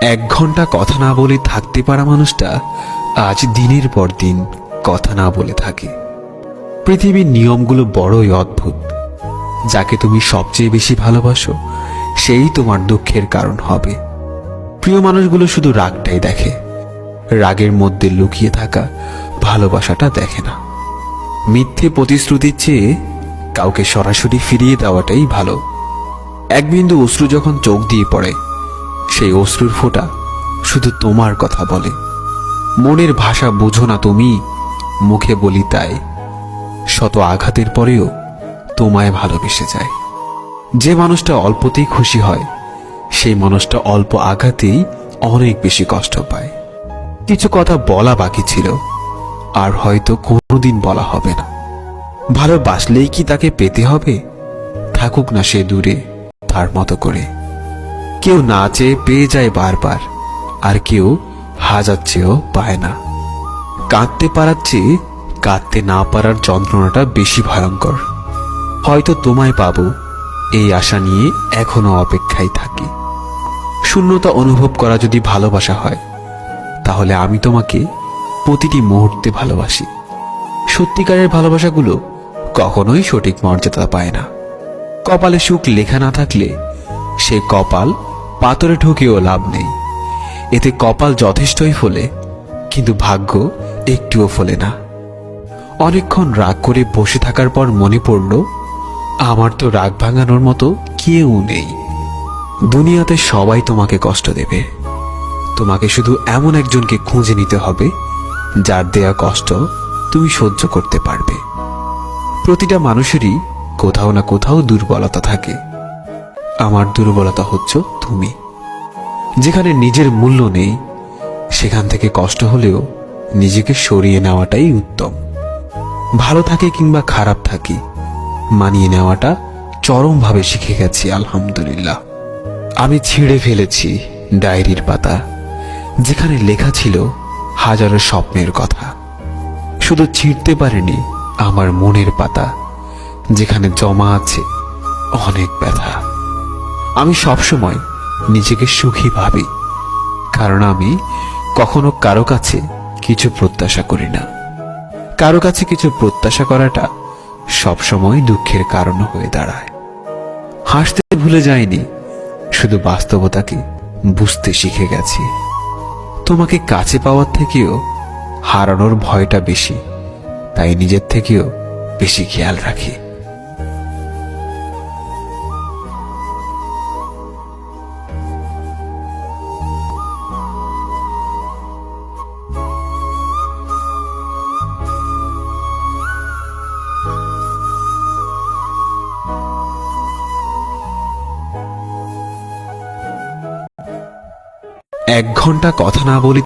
1 ঘন্টা কথা না বলে থাকতে পারা মানুষটা আজ দিনের পর দিন কথা না বলে থাকে। পৃথিবীর নিয়মগুলো বড়ই অদ্ভুত। যাকে তুমি সবচেয়ে বেশি ভালোবাসো সেই তোমার দুঃখের কারণ হবে। প্রিয় মানুষগুলো শুধু রাগটাই দেখে, রাগের মধ্যে লুকিয়ে থাকা ভালোবাসাটা দেখে না। মিথ্যে প্রতিশ্রুতির চেয়ে কাউকে সরাসরি ফিরিয়ে দেওয়াটাই ভালো। এক বিন্দু অশ্রু যখন চোখ দিয়ে পড়ে, সেই অশ্রুর ফোঁটা শুধু তোমার কথা বলে। মনের ভাষা বোঝো না তুমি, মুখে বলি তাই। শত আঘাতের পরেও তোমায় ভালোবেসে যায়। যে মানুষটা অল্পতেই খুশি হয়, সেই মানুষটা অল্প আঘাতেই অনেক বেশি কষ্ট পায়। কিছু কথা বলা বাকি ছিল, আর হয়তো কোনোদিন বলা হবে না। ভালোবাসলেই কি তাকে পেতে হবে? থাকুক না সে দূরে তার মতো করে। কেউ না চেয়ে পেয়ে যায় বারবার, আর কেউ হাজার চেয়েও পায় না। কাঁদতে পারার চেয়ে কাঁদতে না পারার যন্ত্রণাটা বেশি ভয়ঙ্কর। হয়তো তোমায় পাবো এই আশা নিয়ে এখনো অপেক্ষায় থাকি। শূন্যতা অনুভব করা যদি ভালোবাসা হয়, তাহলে আমি তোমাকে প্রতিটি মুহূর্তে ভালোবাসি। সত্যিকারের ভালোবাসাগুলো কখনোই সঠিক মর্যাদা পায় না। কপালে সুখ লেখা না থাকলে সে কপাল পাথরে ঠুকেও লাভ নেই। এতে কপাল যথেষ্টই ফলে, কিন্তু ভাগ্য একটুও ফলে না। অনেকক্ষণ রাগ করে বসে থাকার পর মনে পড়ল, আমার তো রাগ ভাঙানোর মতো কেউ নেই। দুনিয়াতে সবাই তোমাকে কষ্ট দেবে। তোমাকে শুধু এমন একজনকে খুঁজে নিতে হবে যার দেয়া কষ্ট তুমি সহ্য করতে পারবে। প্রতিটা মানুষেরই কোথাও না কোথাও দুর্বলতা থাকে। আমার দুর্বলতা হচ্ছে তুমি। যেখানে নিজের মূল্য নেই, সেখান থেকে কষ্ট হলেও নিজেকে সরিয়ে নেওয়াটাই উত্তম। ভালো থাকে কিংবা খারাপ থাকি, মানিয়ে নেওয়াটা চরমভাবে শিখে গেছি আলহামদুলিল্লাহ। আমি ছিঁড়ে ফেলেছি ডায়েরির পাতা, যেখানে লেখা ছিল হাজারো স্বপ্নের কথা। শুধু ছিঁড়তে পারিনি আমার মনের পাতা, যেখানে জমা আছে অনেক ব্যথা। আমি সবসময় নিজেকে সুখী ভাবি, কারণ আমি কখনো কারো কাছে কিছু প্রত্যাশা করি না। কারো কাছে কিছু প্রত্যাশা করাটা সবসময় দুঃখের কারণ হয়ে দাঁড়ায়। হাসতে ভুলে যাইনি, শুধু বাস্তবতাকে বুঝতে শিখে গেছি। তোমাকে কাছে পাওয়ার থেকেও হারানোর ভয়টা বেশি, তাই নিজের থেকেও বেশি খেয়াল রাখি। এক ঘন্টা কথা না বলে